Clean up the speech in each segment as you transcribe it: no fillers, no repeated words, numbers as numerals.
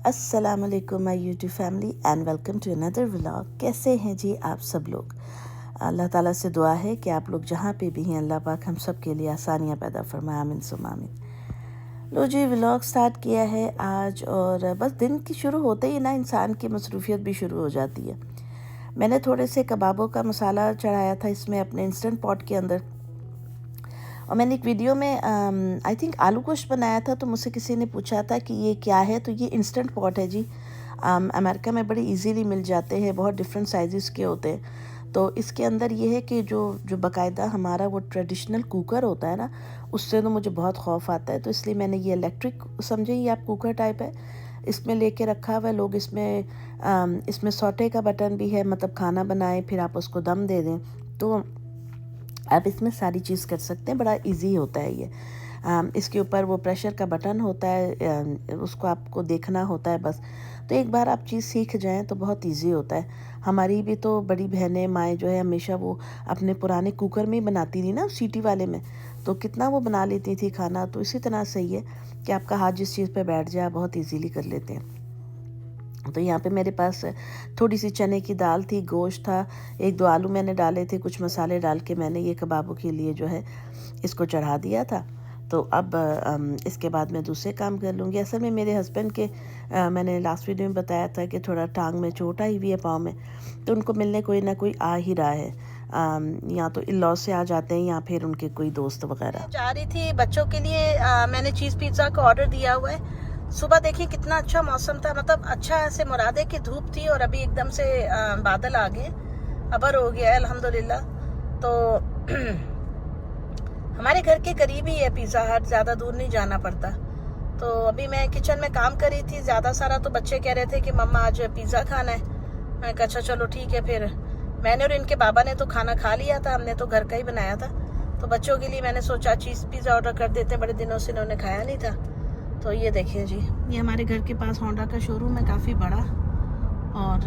अस्सलाम वालेकुम my YouTube family and welcome to another vlog. कैसे हैं जी आप सब लोग? अल्लाह ताला से दुआ है कि आप लोग जहाँ पे भी हैं अल्लाह पाक हम सब के लिए आसानियाँ पैदा फरमाए, आमीन सुम्मा आमीन। लो जी, व्लॉग स्टार्ट किया है आज और बस दिन की शुरू होते ही ना इंसान की मसरूफियत भी शुरू हो जाती है। मैंने थोड़े से कबाबों का मसाला चढ़ाया था इसमें अपने इंस्टेंट पॉट के अंदर, और मैंने एक वीडियो में आई थिंक आलू गोश्त बनाया था, तो मुझसे किसी ने पूछा था कि ये क्या है, तो ये इंस्टेंट पॉट है जी। अमेरिका में बड़े इजीली मिल जाते हैं, बहुत डिफरेंट साइज़ के होते हैं। तो इसके अंदर ये है कि जो बाकायदा हमारा वो ट्रेडिशनल कुकर होता है ना, उससे तो मुझे बहुत खौफ आता है, तो इसलिए मैंने ये इलेक्ट्रिक, समझे ये आप कुकर टाइप है, इसमें लेके रखा हुआ है। लोग इसमें सौटे का बटन भी है, मतलब खाना बनाएं फिर आप उसको दम दे दें, तो आप इसमें सारी चीज़ कर सकते हैं। बड़ा इजी होता है ये। इसके ऊपर वो प्रेशर का बटन होता है, उसको आपको देखना होता है बस। तो एक बार आप चीज़ सीख जाएं तो बहुत इजी होता है। हमारी भी तो बड़ी बहनें माएँ जो है हमेशा वो अपने पुराने कुकर में ही बनाती थी ना, सीटी वाले में, तो कितना वो बना लेती थी खाना। तो इसी तरह सही है कि आपका हाथ जिस चीज़ पे बैठ जाए बहुत इजीली कर लेते हैं। तो यहाँ पे मेरे पास थोड़ी सी चने की दाल थी, गोश्त था, एक दो आलू मैंने डाले थे, कुछ मसाले डाल के मैंने ये कबाबों के लिए जो है इसको चढ़ा दिया था। तो अब इसके बाद मैं दूसरे काम कर लूँगी। असल में मेरे हस्बैंड के मैंने लास्ट वीडियो में बताया था कि थोड़ा टांग में चोट आई हुई है, पाँव में, तो उनको मिलने कोई ना कोई आ ही रहा है। या तो इन-लॉ से आ जाते हैं या फिर उनके कोई दोस्त वगैरह। जा रही थी बच्चों के लिए, मैंने चीज़ पिज़्ज़ा का ऑर्डर दिया हुआ है। सुबह देखिए कितना अच्छा मौसम था, मतलब अच्छा ऐसे मुरादे की धूप थी और अभी एकदम से बादल आ गए, अबर हो गया है अल्हम्दुलिल्लाह। तो हमारे घर के करीब ही है पिज़्ज़ा हट, ज़्यादा दूर नहीं जाना पड़ता। तो अभी मैं किचन में काम कर रही थी ज़्यादा सारा, तो बच्चे कह रहे थे कि मम्मा आज पिज़्ज़ा खाना है। मैं कहा अच्छा चलो ठीक है। फिर मैंने और इनके बाबा ने तो खाना खा लिया था, हमने तो घर का ही बनाया था। तो बच्चों के लिए मैंने सोचा चीज़ पिज़्ज़ा ऑर्डर कर देते हैं, बड़े दिनों से इन्होंने खाया नहीं था। तो ये देखिए जी, ये हमारे घर के पास होंडा का शोरूम है, काफ़ी बड़ा। और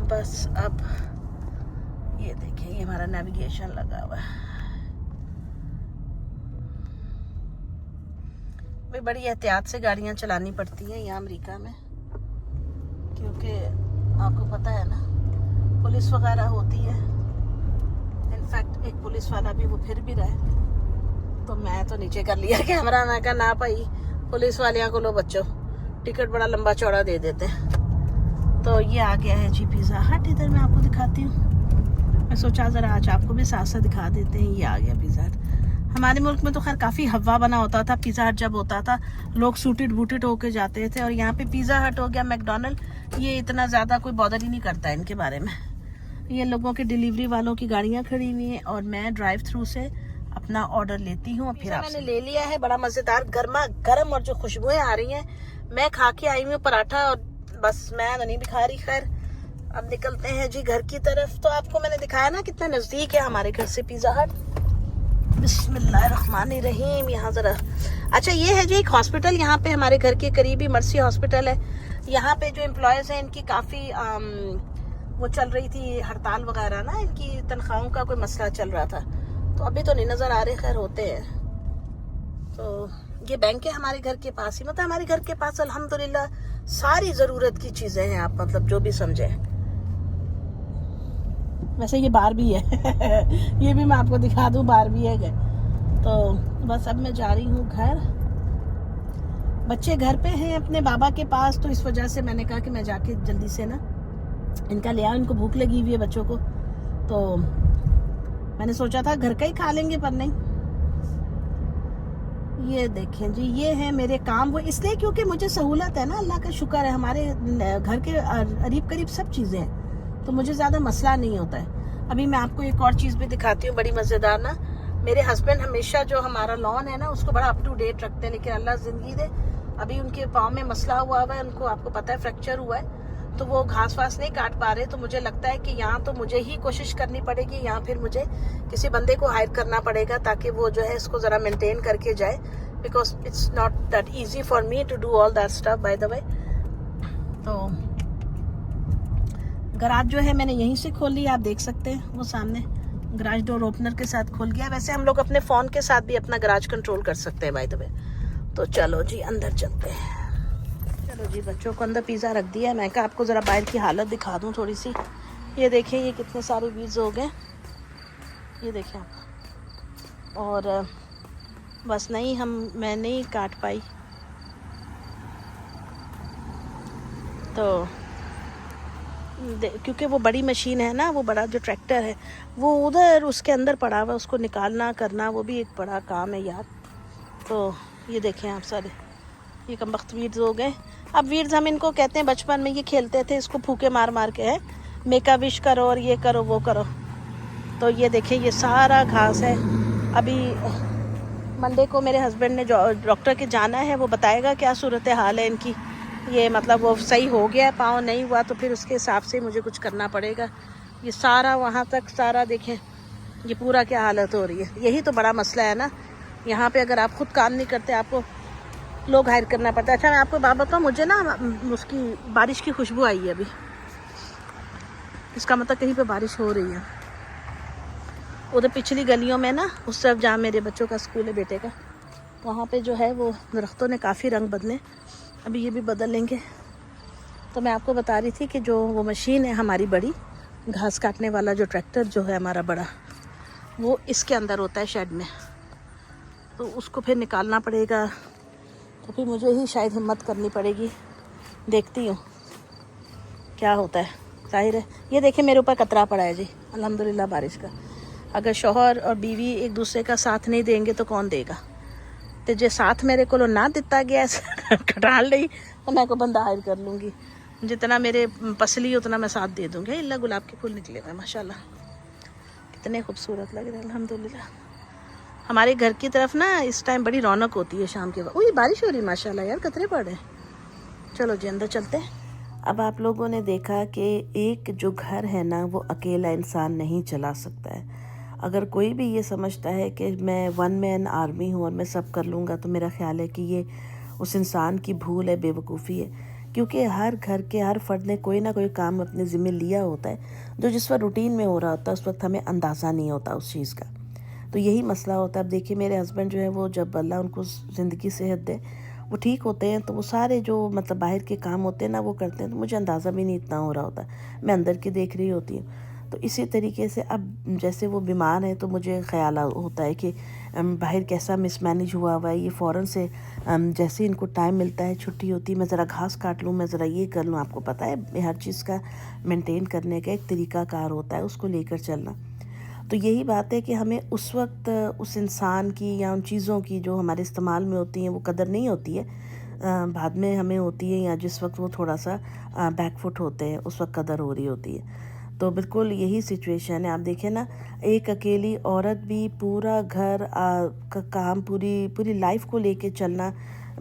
बस अब ये देखिए, ये हमारा नेविगेशन लगा हुआ है। भाई बड़ी एहतियात से गाड़ियाँ चलानी पड़ती हैं यहाँ अमेरिका में, क्योंकि आपको पता है ना पुलिस वगैरह होती है। इनफैक्ट एक पुलिस वाला भी वो फिर भी रहा है, तो मैं तो नीचे कर लिया कैमरा। मैं कहा ना भाई, पुलिस वालियाँ को लो बच्चों, टिकट बड़ा लंबा चौड़ा दे देते हैं। तो ये आ गया है जी पिज़्ज़ा हट, इधर मैं आपको दिखाती हूँ। मैं सोचा ज़रा आज आपको भी साथ साथ दिखा देते हैं। ये आ गया पिज़्ज़ा हट। हमारे मुल्क में तो खैर काफ़ी हवा बना होता था, पिज़्ज़ा हट जब होता था लोग सूटेड बूटेड होके जाते थे, और यहाँ पे पिज़्ज़ा हट हो गया, मैकडॉनल्ड, ये इतना ज़्यादा कोई बॉदर ही नहीं करता है इनके बारे में। ये लोगों के डिलीवरी वालों की गाड़ियाँ खड़ी हुई हैं और मैं ड्राइव थ्रू से अपना ऑर्डर लेती हूँ। फिर मैंने ले लिया है, बड़ा मज़ेदार गर्मा गर्म, और जो खुशबुएं आ रही हैं, मैं खा के आई हूँ पराठा, और बस मैं तो नहीं भी खा रही। खैर अब निकलते हैं जी घर की तरफ। तो आपको मैंने दिखाया ना कितना नज़दीक है हमारे घर से पिज़्ज़ा हट। बिस्मिल्लाहिर्रहमानिर्रहीम। यहाँ ज़रा अच्छा, ये है जी एक हॉस्पिटल यहाँ पे हमारे घर के करीब ही, मर्सी हॉस्पिटल है। यहाँ पे जो एम्प्लॉयज़ हैं इनकी काफ़ी वो चल रही थी हड़ताल वगैरह ना, इनकी तनख्वाहों का कोई मसला चल रहा था, तो अभी तो नहीं नज़र आ रहे, खैर होते हैं। तो ये बैंक है हमारे घर के पास ही, मतलब हमारे घर के पास अल्हम्दुलिल्लाह सारी ज़रूरत की चीज़ें हैं, आप मतलब जो भी समझे। वैसे ये बार भी है ये भी मैं आपको दिखा दूं, बार भी है। तो बस अब मैं जा रही हूँ घर। बच्चे घर पे हैं अपने बाबा के पास, तो इस वजह से मैंने कहा कि मैं जाके जल्दी से ना इनका ले आऊं, इनको भूख लगी हुई है बच्चों को। तो मैंने सोचा था घर का ही खा लेंगे, पर नहीं। ये देखें जी, ये है मेरे काम, वो इसलिए क्योंकि मुझे सहूलत है ना, अल्लाह का शुक्र है, हमारे घर के करीब करीब सब चीज़ें हैं, तो मुझे ज़्यादा मसला नहीं होता है। अभी मैं आपको एक और चीज़ भी दिखाती हूँ बड़ी मज़ेदार ना। मेरे हस्बैंड हमेशा जो हमारा लॉन है ना उसको बड़ा अप टू डेट रखते हैं, लेकिन अल्लाह ज़िंदगी दे, अभी उनके पाँव में मसला हुआ है, उनको आपको पता है फ्रैक्चर हुआ है, तो वो घास वास नहीं काट पा रहे। तो मुझे लगता है कि यहाँ तो मुझे ही कोशिश करनी पड़ेगी, या फिर मुझे किसी बंदे को हायर करना पड़ेगा ताकि वो जो है इसको ज़रा मेंटेन करके जाए, because it's not that easy for me to do all that stuff by the way. तो गराज जो है मैंने यहीं से खोल लिया, आप देख सकते हैं वो सामने गराज डोर ओपनर के साथ खोल गया। वैसे हम लोग अपने फ़ोन के साथ भी अपना गराज कंट्रोल कर सकते हैं बाय द वे। तो चलो जी अंदर चलते हैं। चलो जी, बच्चों को अंदर पिज़्ज़ा रख दिया है। मैं कहा आपको ज़रा बाहर की हालत दिखा दूँ थोड़ी सी। ये देखें, ये कितने सारे बीज हो गए, ये देखें आप। और बस मैं नहीं काट पाई, तो क्योंकि वो बड़ी मशीन है ना, वो बड़ा जो ट्रैक्टर है वो उधर उसके अंदर पड़ा हुआ है, उसको निकालना करना वो भी एक बड़ा काम है यार। तो ये देखें आप सारे, ये कमबख्त वीड्स हो गए। अब वीड्स हम इनको कहते हैं, बचपन में ये खेलते थे, इसको फूके मार मार के है, मेका विश करो और ये करो वो करो। तो ये देखें, ये सारा घास है। अभी मंडे को मेरे हस्बैंड ने डॉक्टर के जाना है, वो बताएगा क्या सूरत हाल है इनकी। ये मतलब वो सही हो गया, पाँव नहीं हुआ तो फिर उसके हिसाब से मुझे कुछ करना पड़ेगा। ये सारा वहाँ तक सारा देखें, ये पूरा क्या हालत हो रही है। यही तो बड़ा मसला है ना, यहाँ पे अगर आप खुद काम नहीं करते आपको लोग हायर करना पड़ता है। अच्छा मैं आपको बात बताऊँ, मुझे ना उसकी बारिश की खुशबू आई है अभी, इसका मतलब कहीं पे बारिश हो रही है। उधर पिछली गलियों में ना, उस तरफ जहाँ मेरे बच्चों का स्कूल है, बेटे का, वहाँ पे जो है वो दरख्तों ने काफ़ी रंग बदले, अभी ये भी बदल लेंगे। तो मैं आपको बता रही थी कि जो वो मशीन है हमारी बड़ी, घास काटने वाला जो ट्रैक्टर जो है हमारा बड़ा, वो इसके अंदर होता है शेड में, तो उसको फिर निकालना पड़ेगा। तो फिर मुझे ही शायद हिम्मत करनी पड़ेगी, देखती हूँ क्या होता है। जाहिर है ये देखिए मेरे ऊपर कतरा पड़ा है जी, अल्हम्दुलिल्लाह बारिश का। अगर शौहर और बीवी एक दूसरे का साथ नहीं देंगे तो कौन देगा। तो जो साथ मेरे को ना दिता गया कटाल नहीं, तो मैं को बंदा हायर कर लूँगी, जितना मेरे पसली उतना मैं साथ दे दूँगी। इल्ला गुलाब के फूल निकले हुए माशाल्लाह, कितने खूबसूरत लग रहे हैं अल्हम्दुलिल्लाह। हमारे घर की तरफ ना इस टाइम बड़ी रौनक होती है शाम के वक्त। ओह बारिश हो रही है माशाल्लाह यार, कतरे पड़ रहे हैं। चलो जी अंदर चलते हैं। अब आप लोगों ने देखा कि एक जो घर है ना, वो अकेला इंसान नहीं चला सकता है। अगर कोई भी ये समझता है कि मैं वन मैन आर्मी हूँ और मैं सब कर लूँगा, तो मेरा ख्याल है कि ये उस इंसान की भूल है, बेवकूफ़ी है। क्योंकि हर घर के हर फर्द ने कोई ना कोई काम अपने ज़िम्मे लिया होता है, जो जिस वक्त रूटीन में हो रहा होता है उस वक्त हमें अंदाज़ा नहीं होता उस चीज़ का। तो यही मसला होता है। अब देखिए मेरे हस्बैंड जो है वो, जब अल्लाह उनको ज़िंदगी सेहत दे, वो ठीक होते हैं, तो वो सारे जो मतलब बाहर के काम होते हैं ना वो करते हैं, तो मुझे अंदाज़ा भी नहीं इतना हो रहा होता, मैं अंदर की देख रही होती हूँ। तो इसी तरीके से अब जैसे वो बीमार है तो मुझे ख्याल होता है कि बाहर कैसा मिसमैनेज हुआ हुआ है। ये फ़ौरन से जैसे इनको टाइम मिलता है, छुट्टी होती है, मैं ज़रा घास काट लूँ, मैं ज़रा ये कर लूँ। आपको पता है हर चीज़ का मेंटेन करने का एक तरीक़ाकार होता है, उसको लेकर चलना। तो यही बात है कि हमें उस वक्त उस इंसान की या उन चीज़ों की जो हमारे इस्तेमाल में होती हैं वो कदर नहीं होती है, बाद में हमें होती है, या जिस वक्त वो थोड़ा सा बैकफुट होते हैं उस वक्त कदर हो रही होती है। तो बिल्कुल यही सिचुएशन है। आप देखें ना, एक अकेली औरत भी पूरा घर का काम, पूरी लाइफ को लेके चलना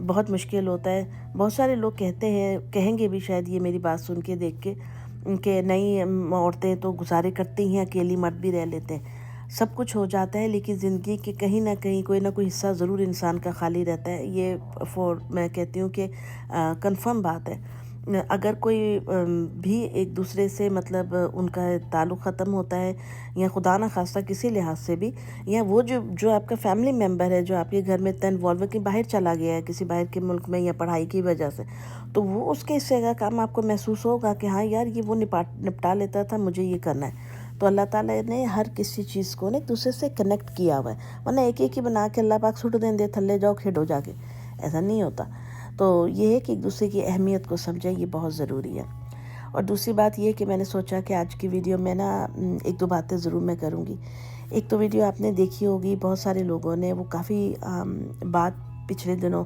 बहुत मुश्किल होता है। बहुत सारे लोग कहते हैं, कहेंगे भी शायद ये मेरी बात सुन के देख के, कि नई औरतें तो गुजारे करती हैं, अकेली मर्द भी रह लेते हैं, सब कुछ हो जाता है, लेकिन ज़िंदगी के कहीं ना कहीं कोई ना कोई हिस्सा ज़रूर इंसान का खाली रहता है। ये मैं कहती हूँ कि कंफर्म बात है। अगर कोई भी एक दूसरे से मतलब उनका ताल्लुक़ ख़त्म होता है, या खुदा ना खास्ता किसी लिहाज से भी, या वो जो आपका फैमिली मेम्बर है जो आपके घर में इतना इन्वॉल्व है कि बाहर चला गया है किसी बाहर के मुल्क में या पढ़ाई की वजह से, तो वो उसके हिस्से का काम आपको महसूस होगा कि हाँ यार ये वो निपटा लेता था, मुझे ये करना है। तो अल्लाह ताला ने हर किसी चीज़ को ना एक दूसरे से कनेक्ट किया हुआ है, वरना एक ही बना के अल्लाह पाक सुट देंगे, थल्ले जाओ खेडो जाके, ऐसा नहीं होता। तो ये है कि एक दूसरे की अहमियत को समझें, ये बहुत ज़रूरी है। और दूसरी बात ये कि मैंने सोचा कि आज की वीडियो में ना एक दो बातें ज़रूर मैं करूँगी। एक तो वीडियो आपने देखी होगी, बहुत सारे लोगों ने, वो काफ़ी बात पिछले दिनों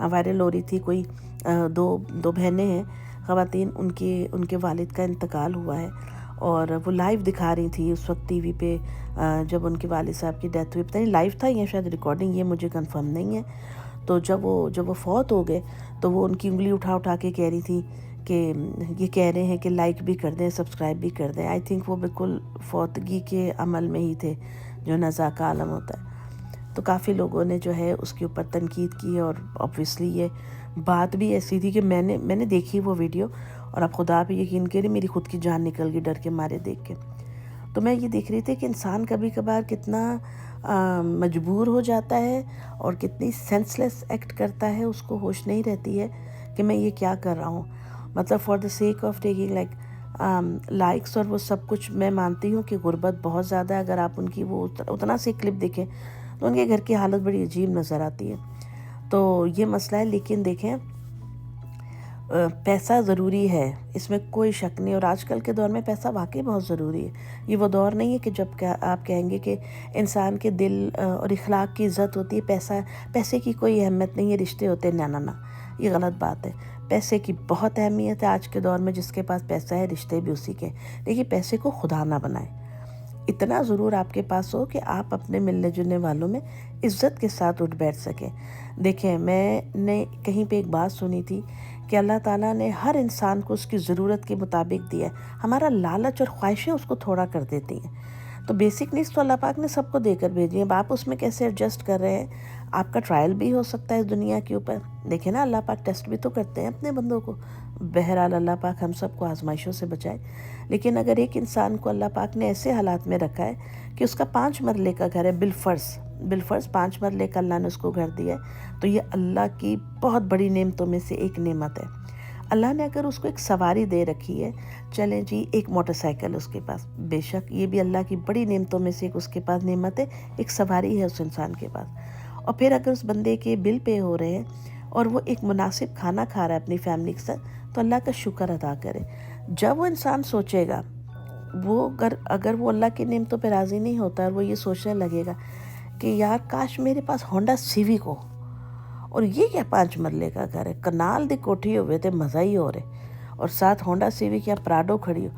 वायरल हो रही थी। कोई दो बहनें हैं, ख़वातीन, उनके वालिद का इंतकाल हुआ है, और वो लाइव दिखा रही थी उस वक्त टीवी पे, जब उनके वालिद साहब की डेथ हुई। पता नहीं लाइव था या शायद रिकॉर्डिंग, ये मुझे कंफर्म नहीं है। तो जब वो फौत हो गए तो वो उनकी उंगली उठा के कह रही थी कि ये कह रहे हैं कि लाइक भी कर दें, सब्सक्राइब भी कर दें। आई थिंक वो बिल्कुल फौतगी के अमल में ही थे, जो नज़ा का आलम होता है। तो काफ़ी लोगों ने जो है उसके ऊपर तनकीद की, और ऑब्वियसली ये बात भी ऐसी थी कि मैंने देखी वो वीडियो, और आप खुदा पे यकीन करें मेरी खुद की जान निकल गई डर के मारे देख के। तो मैं ये देख रही थी कि इंसान कभी कभार कितना मजबूर हो जाता है और कितनी सेंसलेस एक्ट करता है, उसको होश नहीं रहती है कि मैं ये क्या कर रहा हूँ। मतलब for the sake of taking likes और वो सब कुछ। मैं मानती हूँ कि गुर्बत बहुत ज़्यादा है। अगर आप उनकी वो उतना सी क्लिप देखें तो उनके घर की हालत बड़ी अजीब नज़र आती है। तो ये मसला है। लेकिन देखें, पैसा ज़रूरी है, इसमें कोई शक नहीं। और आजकल के दौर में पैसा वाकई बहुत ज़रूरी है। ये वो दौर नहीं है कि जब क्या आप कहेंगे कि इंसान के दिल और इखलाक की इज़्ज़त होती है, पैसे की कोई अहमियत नहीं है, रिश्ते होते हैं। ना ना ना, ये गलत बात है। पैसे की बहुत अहमियत है आज के दौर में। जिसके पास पैसा है, रिश्ते भी उसी के। देखिए, पैसे को खुदा ना बनाए। इतना ज़रूर आपके पास हो कि आप अपने मिलने जुलने वालों में इज़्ज़त के साथ उठ बैठ सकें। देखें, मैंने कहीं पे एक बात सुनी थी कि अल्लाह ताला ने हर इंसान को उसकी ज़रूरत के मुताबिक दिया है। हमारा लालच और ख्वाहिशें उसको थोड़ा कर देती हैं। तो बेसिक नीड्स तो अल्लाह पाक ने सबको देकर भेजी है। अब आप उसमें कैसे एडजस्ट कर रहे हैं, आपका ट्रायल भी हो सकता है इस दुनिया के ऊपर। देखिए ना, अल्लाह पाक टेस्ट भी तो करते हैं अपने बंदों को। बहरहाल अल्लाह पाक हम सबको आजमाइशों से बचाए। लेकिन अगर एक इंसान को अल्लाह पाक ने ऐसे हालात में रखा है कि उसका 5 मरले का घर है, बिलफर्ज 5 मरले का अल्लाह ने उसको घर दिया है, तो ये अल्लाह की बहुत बड़ी नेमतों में से एक नेमत है। अल्लाह ने अगर उसको एक सवारी दे रखी है, चलें जी, एक मोटरसाइकिल उसके पास, बेशक ये भी अल्लाह की बड़ी नेमतों में से एक उसके पास नेमत है, एक सवारी है उस इंसान के पास। और फिर अगर उस बंदे के बिल पे हो रहे हैं और वो एक मुनासिब खाना खा रहा है अपनी फैमिली के साथ, तो अल्लाह का शुक्र अदा करे। जब वो इंसान सोचेगा, वो अगर वो अल्लाह की नेमतों पे राज़ी नहीं होता और वो ये सोचने लगेगा कि यार काश मेरे पास होंडा सिविक हो, और ये क्या 5 मरले का घर है, कनाल दी कोठी हुए थे, मज़ा ही हो रहे, और साथ होंडा सिविक या प्राडो खड़ी हो।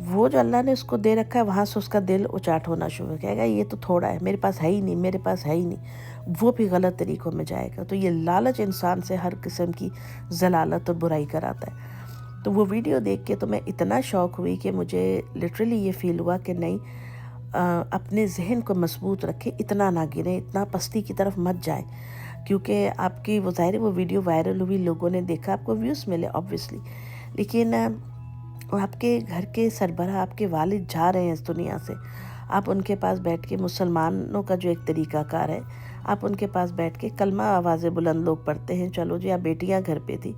वो जो अल्लाह ने उसको दे रखा है, वहाँ से उसका दिल उचाट होना शुरू हो कहेगा ये तो थोड़ा है, मेरे पास है ही नहीं, मेरे पास है ही नहीं। वो भी गलत तरीक़ों में जाएगा। तो ये लालच इंसान से हर किस्म की जलालत और बुराई कराता है। तो वो वीडियो देख के तो मैं इतना शौक़ हुई कि मुझे लिटरली ये फ़ील हुआ कि नहीं, अपने जहन को मजबूत रखें, इतना ना गिरें, इतना पस्ती की तरफ मत जाए। क्योंकि आपकी वो ज़ाहिर है वो वीडियो वायरल हुई, लोगों ने देखा, आपको व्यूज़ मिले ऑब्वियसली। लेकिन आपके घर के सरबराह, आपके वालिद जा रहे हैं इस दुनिया से, आप उनके पास बैठ के, मुसलमानों का जो एक तरीक़ाकार है, आप उनके पास बैठ के कलमा आवाज़ें बुलंद लोग पढ़ते हैं। चलो जी, आप बेटियां घर पे थी,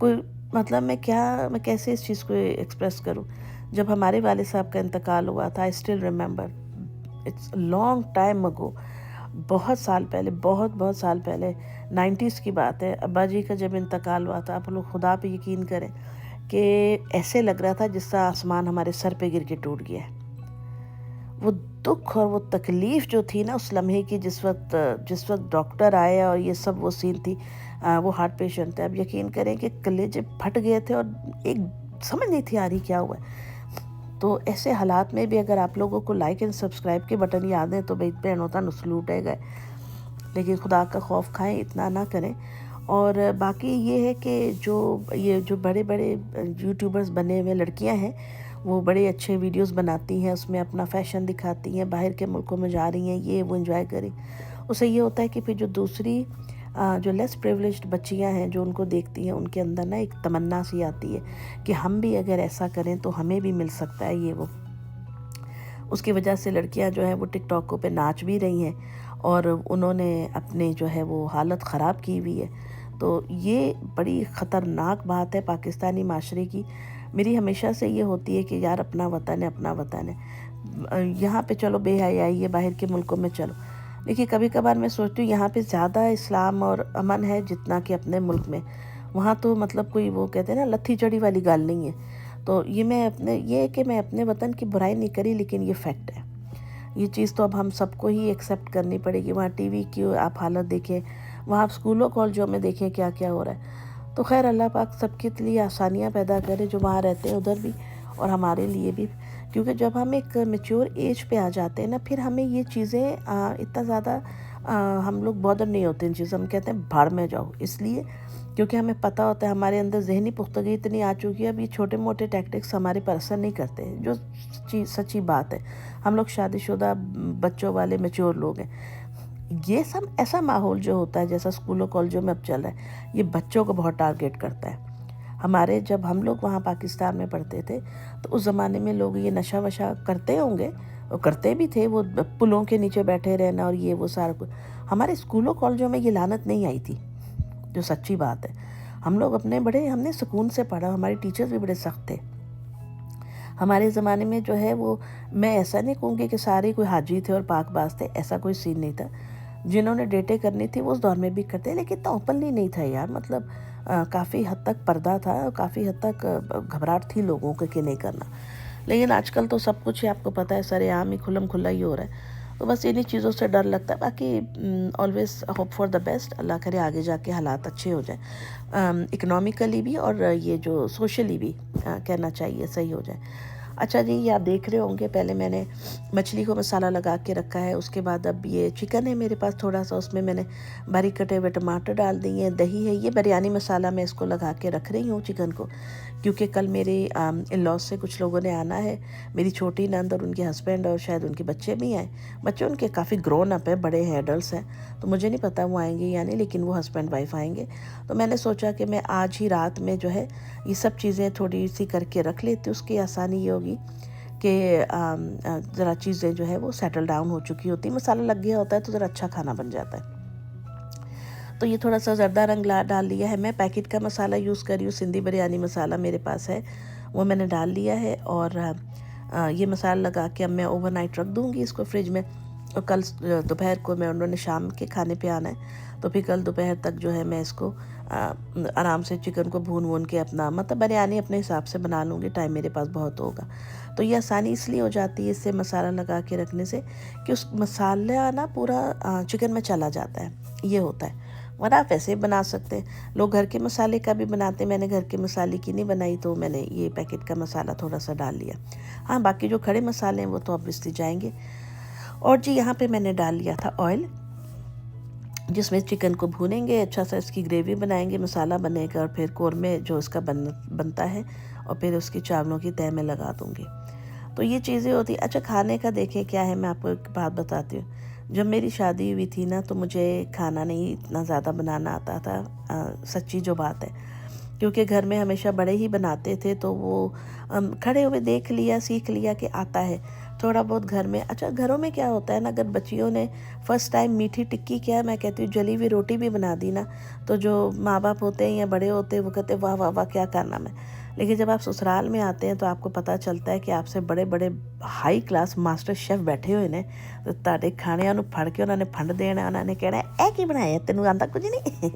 कोई मतलब मैं कैसे इस चीज़ को एक्सप्रेस करूं। जब हमारे वालिद साहब का इंतकाल हुआ था, I still remember, it's long time ago, बहुत साल पहले, बहुत साल पहले, 90s की बात है। अब्बा जी का जब इंतकाल हुआ था, आप लोग खुदा पे यकीन करें कि ऐसे लग रहा था जिस तरह आसमान हमारे सर पे गिर के टूट गया है। वो दुख और वो तकलीफ़ जो थी ना उस लम्हे की, जिस वक्त डॉक्टर आए और ये सब वो सीन थी, वो हार्ट पेशेंट थे। अब यकीन करें कि कलेजे फट गए थे और एक समझ नहीं थी आ रही क्या हुआ है। तो ऐसे हालात में भी अगर आप लोगों को लाइक एंड सब्सक्राइब के बटन याद है तो भाई बहन होता नस्लूट है गए। लेकिन खुदा का खौफ खाएं, इतना ना करें। और बाकी ये है कि ये जो बड़े बड़े यूट्यूबर्स बने हुए लड़कियां हैं, वो बड़े अच्छे वीडियोस बनाती हैं, उसमें अपना फैशन दिखाती हैं, बाहर के मुल्कों में जा रही हैं, ये वो एंजॉय करें। उससे ये होता है कि फिर जो दूसरी जो लेस प्रिविलेज्ड बच्चियां हैं जो उनको देखती हैं, उनके अंदर ना एक तमन्ना सी आती है कि हम भी अगर ऐसा करें तो हमें भी मिल सकता है ये वो। उसकी वजह से लड़कियां जो है वो टिकटॉकों पे नाच भी रही हैं और उन्होंने अपने जो है वो हालत ख़राब की हुई है। तो ये बड़ी ख़तरनाक बात है पाकिस्तानी माशरे की। मेरी हमेशा से ये होती है कि यार अपना वतन है, अपना वतन है। यहाँ पे चलो बेहयाई है, बाहर के मुल्कों में चलो। देखिए, कभी कभार मैं सोचती हूँ यहाँ पे ज़्यादा इस्लाम और अमन है जितना कि अपने मुल्क में। वहाँ तो मतलब कोई वो कहते हैं ना लत्थी चढ़ी वाली गाल नहीं है। तो ये है कि मैं अपने वतन की बुराई नहीं करी, लेकिन ये फैक्ट है। ये चीज़ तो अब हम सबको ही एक्सेप्ट करनी पड़ेगी। वहाँ टीवी की आप हालत देखें, वहाँ आप स्कूलों कॉलेजों में देखें क्या क्या हो रहा है। तो खैर अल्लाह पाक सबके लिए आसानियाँ पैदा करे जो वहाँ रहते हैं उधर भी और हमारे लिए भी। क्योंकि जब हम एक मैच्योर एज पे आ जाते हैं ना, फिर हमें ये चीज़ें इतना ज़्यादा हम लोग बॉदर नहीं होते इन चीज़ों। हम कहते हैं भाड़ में जाओ, इसलिए क्योंकि हमें पता होता है, हमारे अंदर जहनी पुख्तगी इतनी आ चुकी है, अब ये छोटे मोटे टैक्टिक्स हमारे पर असर नहीं करते, जो सच्ची बात है। हम लोग शादीशुदा बच्चों वाले मैच्योर लोग हैं। ये सब ऐसा माहौल जो होता है जैसा स्कूलों कॉलेजों में अब चल रहा है, ये बच्चों को बहुत टारगेट करता है। जब हम लोग वहाँ पाकिस्तान में पढ़ते थे तो उस ज़माने में लोग ये नशा वशा करते होंगे, वो करते भी थे, वो पुलों के नीचे बैठे रहना और ये वो सारा कुछ। हमारे स्कूलों कॉलेजों में ये लानत नहीं आई थी, जो सच्ची बात है। हम लोग हमने सुकून से पढ़ा, हमारे टीचर्स भी बड़े सख्त थे। हमारे ज़माने में जो है वो, मैं ऐसा नहीं कहूँगी कि सारे कोई हाजी थे और पाकबाज थे, ऐसा कोई सीन नहीं था। जिन्होंने डेटें करनी थी वो उस दौर में भी करते, लेकिन इतना ओपनली नहीं था यार। मतलब काफ़ी हद तक पर्दा था, काफ़ी हद तक घबराहट थी लोगों को कि नहीं करना। लेकिन आजकल तो सब कुछ ही आपको पता है, सरेआम ही खुल्लम खुल्ला ही हो रहा है। तो बस इन्हीं चीज़ों से डर लगता है। बाकी always hope for the best, अल्लाह करे आगे जाके हालात अच्छे हो जाए, इकोनॉमिकली भी और ये जो सोशली भी कहना चाहिए सही हो जाए। अच्छा जी, ये आप देख रहे होंगे, पहले मैंने मछली को मसाला लगा के रखा है। उसके बाद अब ये चिकन है मेरे पास थोड़ा सा, उसमें मैंने बारीक कटे हुए टमाटर डाल दिए हैं, दही है, ये बिरयानी मसाला मैं इसको लगा के रख रही हूँ चिकन को, क्योंकि कल मेरे इन-लॉज से कुछ लोगों ने आना है। मेरी छोटी नंद और उनके हस्बैंड और शायद उनके बच्चे भी आए। बच्चे उनके काफ़ी ग्रोन अप है, बड़े हैं, एडल्ट्स हैं, तो मुझे नहीं पता वो आएंगे या नहीं, लेकिन वो हस्बैंड वाइफ आएंगे। तो मैंने सोचा कि मैं आज ही रात में जो है ये सब चीज़ें थोड़ी सी करके रख लेती हूँ। उसकी आसानी ये होगी कि ज़रा चीज़ें जो है वो सेटल डाउन हो चुकी होती, मसाला लग गया होता है तो ज़रा अच्छा खाना बन जाता है। तो ये थोड़ा सा ज़र्दा रंग डाल लिया है। मैं पैकेट का मसाला यूज़ कर रही हूँ, सिंधी बिरयानी मसाला मेरे पास है, वो मैंने डाल लिया है। और ये मसाला लगा के अब मैं ओवरनाइट रख दूँगी इसको फ्रिज में। और कल दोपहर को मैं, उन्होंने शाम के खाने पे आना है, तो फिर कल दोपहर तक जो है मैं इसको आराम से चिकन को भून के अपना, मतलब बिरयानी अपने हिसाब से बना लूँगी, टाइम मेरे पास बहुत होगा। तो ये आसानी इसलिए हो जाती है इससे मसाला लगा के रखने से कि उस मसाला ना पूरा चिकन में चला जाता है, ये होता है। और आप वैसे बना सकते हैं, लोग घर के मसाले का भी बनाते हैं, मैंने घर के मसाले की नहीं बनाई, तो मैंने ये पैकेट का मसाला थोड़ा सा डाल लिया। हाँ, बाकी जो खड़े मसाले हैं वो तो ऑब्वियसली जाएंगे। और जी यहाँ पे मैंने डाल लिया था ऑयल, जिसमें चिकन को भूनेंगे, अच्छा सा इसकी ग्रेवी बनाएंगे, मसाला बनेगा, और फिर कौरमे जो इसका बनता है, और फिर उसकी चावलों की तह में लगा दूँगी। तो ये चीज़ें होती। अच्छा, खाने का देखें क्या है, मैं आपको एक बात बताती हूँ। जब मेरी शादी हुई थी ना, तो मुझे खाना नहीं इतना ज़्यादा बनाना आता था, सच्ची जो बात है, क्योंकि घर में हमेशा बड़े ही बनाते थे, तो वो खड़े हुए देख लिया, सीख लिया कि आता है थोड़ा बहुत घर में। अच्छा, घरों में क्या होता है ना, अगर बच्चियों ने फर्स्ट टाइम मीठी टिक्की, क्या मैं कहती हूँ जली हुई रोटी भी बना दी ना, तो जो माँ बाप होते हैं या बड़े होते हैं वो कहते हैं वाह वाह वाह क्या करना मैं। लेकिन जब आप ससुराल में आते हैं तो आपको पता चलता है कि आपसे बड़े बड़े हाई क्लास मास्टर शेफ बैठे हुए ने, तो ਤੁਹਾਡੇ ਖਾਣਿਆਂ ਨੂੰ ਫੜ ਕੇ ਉਹਨਾਂ ਨੇ ਫੰਡ ਦੇਣਾ, ਉਹਨਾਂ ने कहना है ਕੀ बनाया तेनू आंदा कुछ नहीं।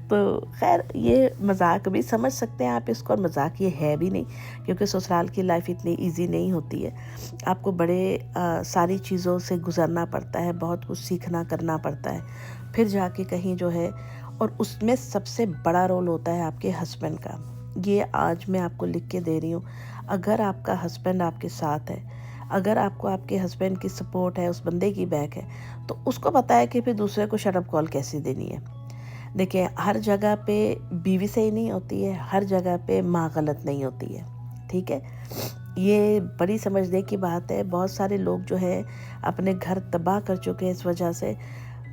तो खैर, ये मजाक भी समझ सकते हैं आप इसको, और मजाक ये है भी नहीं, क्योंकि ससुराल की लाइफ इतनी इजी नहीं होती है। आपको बड़े सारी चीज़ों से गुजरना पड़ता है, बहुत कुछ सीखना करना पड़ता है, फिर जाके कहीं जो है, और उसमें सबसे बड़ा रोल होता है आपके हस्बैंड का। ये आज मैं आपको लिख के दे रही हूँ, अगर आपका हस्बैंड आपके साथ है, अगर आपको आपके हस्बैंड की सपोर्ट है, उस बंदे की बैक है, तो उसको पता है कि फिर दूसरे को शटअप कॉल कैसे देनी है। देखिए, हर जगह पे बीवी सही नहीं होती है, हर जगह पे माँ गलत नहीं होती है, ठीक है। ये बड़ी समझने की बात है। बहुत सारे लोग जो है अपने घर तबाह कर चुके हैं इस वजह से।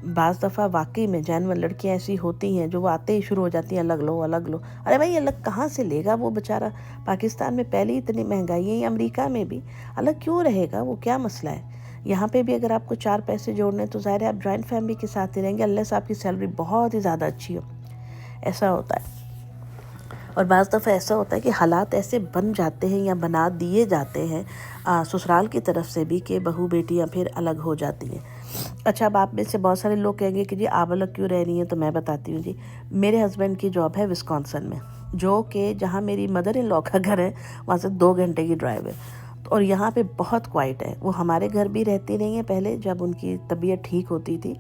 बाज़ दफ़ा वाकई में जानवर लड़कियां ऐसी होती हैं जो वो आते ही शुरू हो जाती हैं, अलग लो अलग लो। अरे भाई, अलग कहाँ से लेगा वो बेचारा? पाकिस्तान में पहले ही इतनी महंगाई है, अमेरिका में भी अलग क्यों रहेगा वो, क्या मसला है? यहाँ पे भी अगर आपको 4 पैसे जोड़ने, तो ज़ाहिर है आप जॉइंट फैमिली के साथ ही रहेंगे, अनलेस आपकी सैलरी बहुत ही ज़्यादा अच्छी हो, ऐसा होता है। और बाज़ दफ़ा ऐसा होता है कि हालात ऐसे बन जाते हैं या बना दिए जाते हैं ससुराल की तरफ से भी, कि बहू बेटियाँ फिर अलग हो जाती हैं। अच्छा, अब आप में से बहुत सारे लोग कहेंगे कि जी आप अलग क्यों रह रही हैं, तो मैं बताती हूँ जी। मेरे हस्बैंड की जॉब है विस्कॉन्सिन में, जो कि जहाँ मेरी मदर इन लॉ का घर है वहाँ से 2 घंटे की ड्राइव है। और यहाँ पे बहुत क्वाइट है। वो हमारे घर भी रहती रही हैं पहले, जब उनकी तबीयत ठीक होती थी,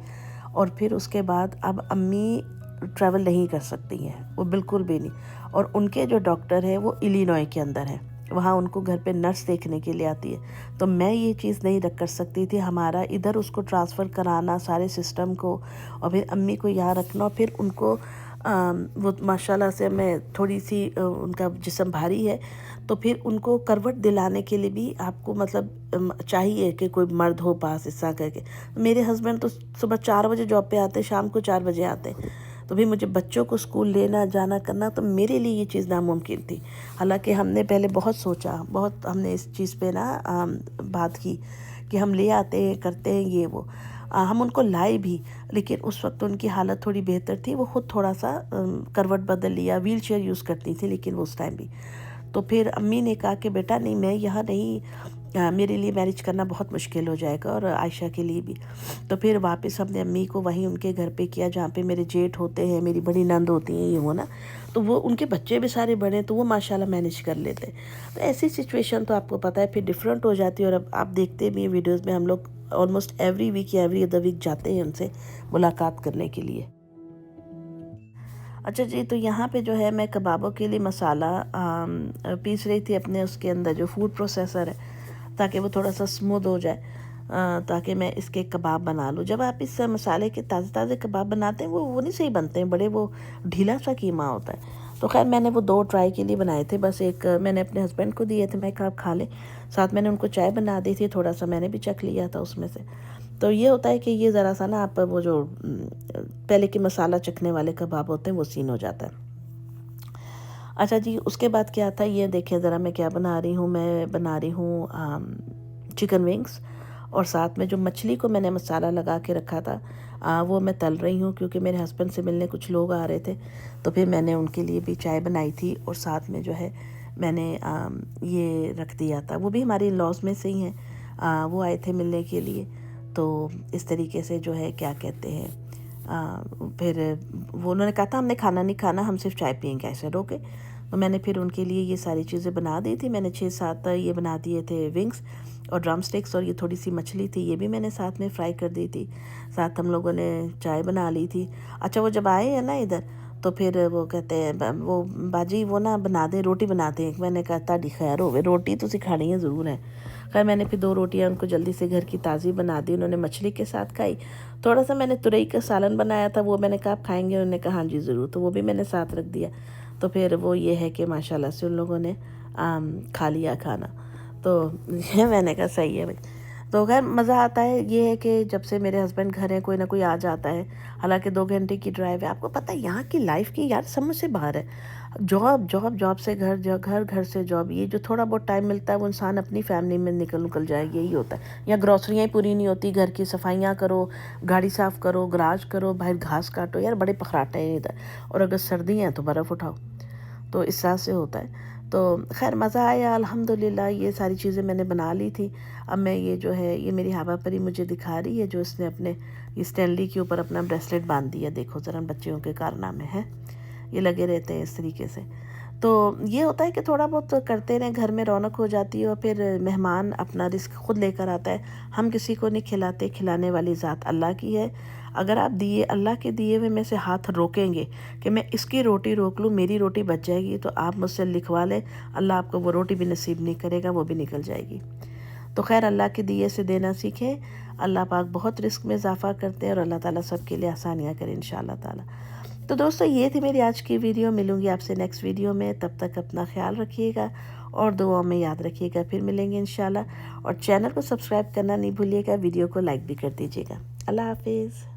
और फिर उसके बाद अब अम्मी ट्रैवल नहीं कर सकती हैं, वो बिल्कुल भी नहीं। और उनके जो डॉक्टर हैं वो इलिनॉय के अंदर हैं, वहाँ उनको घर पे नर्स देखने के लिए आती है। तो मैं ये चीज़ नहीं रख कर सकती थी, हमारा इधर उसको ट्रांसफ़र कराना सारे सिस्टम को, और फिर अम्मी को यहाँ रखना, और फिर उनको वो माशाल्लाह से मैं थोड़ी सी उनका जिस्म भारी है, तो फिर उनको करवट दिलाने के लिए भी आपको मतलब चाहिए कि कोई मर्द हो पास, ऐसा करके। मेरे हस्बैंड तो सुबह 4 बजे जॉब पे आते, शाम को 4 बजे आते, तो भी मुझे बच्चों को स्कूल लेना जाना करना, तो मेरे लिए ये चीज़ नामुमकिन थी। हालांकि हमने पहले बहुत सोचा, बहुत हमने इस चीज़ पे ना बात की कि हम ले आते हैं, करते हैं ये वो। हम उनको लाए भी, लेकिन उस वक्त उनकी हालत थोड़ी बेहतर थी। वो खुद थोड़ा सा करवट बदल लिया, व्हील चेयर यूज़ करती थी लेकिन वो उस टाइम भी। तो फिर अम्मी ने कहा कि बेटा नहीं, मैं यहाँ नहीं, मेरे लिए मैरिज करना बहुत मुश्किल हो जाएगा और आयशा के लिए भी। तो फिर वापस हमने अम्मी को वहीं उनके घर पे किया जहाँ पे मेरे जेठ होते हैं, मेरी बड़ी नंद होती हैं, ये वो ना। तो वो उनके बच्चे भी सारे बड़े, तो वो माशाल्लाह मैनेज कर लेते। तो ऐसी सिचुएशन तो आपको पता है फिर डिफरेंट हो जाती है। और अब आप देखते भी हैं वीडियोज़ में, हम लोग ऑलमोस्ट एवरी वीक या एवरी अदर वीक जाते हैं उनसे मुलाकात करने के लिए। अच्छा जी, तो यहाँ पे जो है मैं कबाबों के लिए मसाला पीस रही थी अपने उसके अंदर जो फूड प्रोसेसर है, ताकि वो थोड़ा सा स्मूथ हो जाए, ताकि मैं इसके कबाब बना लूँ। जब आप इस मसाले के ताज़े ताज़े कबाब बनाते हैं वो नहीं सही बनते हैं, बड़े वो ढीला सा कीमा होता है। तो खैर मैंने वो 2 ट्राई के लिए बनाए थे, बस एक मैंने अपने हस्बैंड को दिए थे, मैं कहा आप खा लें। साथ मैंने उनको चाय बना दी थी, थोड़ा सा मैंने भी चख लिया था उसमें से। तो ये होता है कि ये ज़रा सा ना आप वो जो पहले के मसाला चखने वाले कबाब होते हैं वो सीन हो जाता है। अच्छा जी, उसके बाद क्या था, ये देखिए ज़रा मैं क्या बना रही हूँ। मैं बना रही हूँ चिकन विंग्स, और साथ में जो मछली को मैंने मसाला लगा के रखा था वो मैं तल रही हूँ, क्योंकि मेरे हस्बैंड से मिलने कुछ लोग आ रहे थे। तो फिर मैंने उनके लिए भी चाय बनाई थी, और साथ में जो है मैंने ये रख दिया था। वो भी हमारी लॉज में से ही हैं, वो आए थे मिलने के लिए। तो इस तरीके से जो है क्या कहते हैं, फिर वो उन्होंने कहा था हमने खाना नहीं खाना, हम सिर्फ चाय पियेंगे, ऐसे रोके। तो मैंने फिर उनके लिए ये सारी चीज़ें बना दी थी। मैंने 6-7 ये बना दिए थे विंग्स और ड्रम स्टिक्स, और ये थोड़ी सी मछली थी, ये भी मैंने साथ में फ्राई कर दी थी। साथ हम लोगों ने चाय बना ली थी। अच्छा, वो जब आए हैं ना इधर, तो फिर वो कहते हैं वो बाजी वो ना बना दें, रोटी बनाते हैं। मैंने कहा ताड़ी खैर होवे, रोटी तो सिखानी है ज़रूर है। खैर मैंने फिर 2 रोटियां उनको जल्दी से घर की ताज़ी बना दी, उन्होंने मछली के साथ खाई। थोड़ा सा मैंने तुरई का सालन बनाया था, वो मैंने कहा आप खाएंगे, उन्होंने कहा हाँ जी ज़रूर, तो वो भी मैंने साथ रख दिया। तो फिर वो ये है कि माशाल्लाह से उन लोगों ने खा लिया खाना। तो ये मैंने कहा सही है भाई। तो खैर मज़ा आता है। ये है कि जब से मेरे हस्बैंड घर हैं, कोई ना कोई आ जाता है। हालांकि 2 घंटे की ड्राइव है। आपको पता है यहाँ की लाइफ की यार समझ से बाहर है। जॉब से घर, घर से जॉब, ये जो थोड़ा बहुत टाइम मिलता है वो इंसान अपनी फैमिली में निकल जाए, यही होता है। या ग्रॉसरियाँ ही पूरी नहीं होती, घर की सफाइयाँ करो, गाड़ी साफ़ करो, गराज करो, बाहर घास काटो, यार बड़े पखराटे हैं इधर। और अगर सर्दी है तो बर्फ़ उठाओ, तो इस तरह से होता है। तो खैर मज़ा आया अल्हम्दुलिल्लाह। ये सारी चीज़ें मैंने बना ली थी। अब मैं ये जो है, ये मेरी हवा परी मुझे दिखा रही है, जो इसने अपने ये स्टैनली के ऊपर अपना ब्रेसलेट बांध दिया। देखो ज़रा बच्चियों के कारनामे हैं, ये लगे रहते हैं इस तरीके से। तो ये होता है कि थोड़ा बहुत करते रहें, घर में रौनक हो जाती है। और फिर मेहमान अपना रिस्क खुद लेकर आता है, हम किसी को नहीं खिलाते। खिलाने वाली ज़ात अल्लाह की है। अगर आप दिए अल्लाह के दिए हुए में से हाथ रोकेंगे कि मैं इसकी रोटी रोक लूँ, मेरी रोटी बच जाएगी, तो आप मुझसे लिखवा लें, अल्लाह आपको वो रोटी भी नसीब नहीं करेगा, वो भी निकल जाएगी। तो खैर अल्लाह के दिए से देना सीखें। अल्लाह पाक बहुत रिस्क में इजाफ़ा करते हैं, और अल्लाह ताला सबके लिए आसानियाँ करें इंशाअल्लाह ताला। तो दोस्तों ये थी मेरी आज की वीडियो। मिलूंगी आपसे नेक्स्ट वीडियो में, तब तक अपना ख्याल रखिएगा और दुआओं में याद रखिएगा। फिर मिलेंगे इंशाल्लाह। और चैनल को सब्सक्राइब करना नहीं भूलिएगा, वीडियो को लाइक भी कर दीजिएगा। अल्लाह हाफिज़।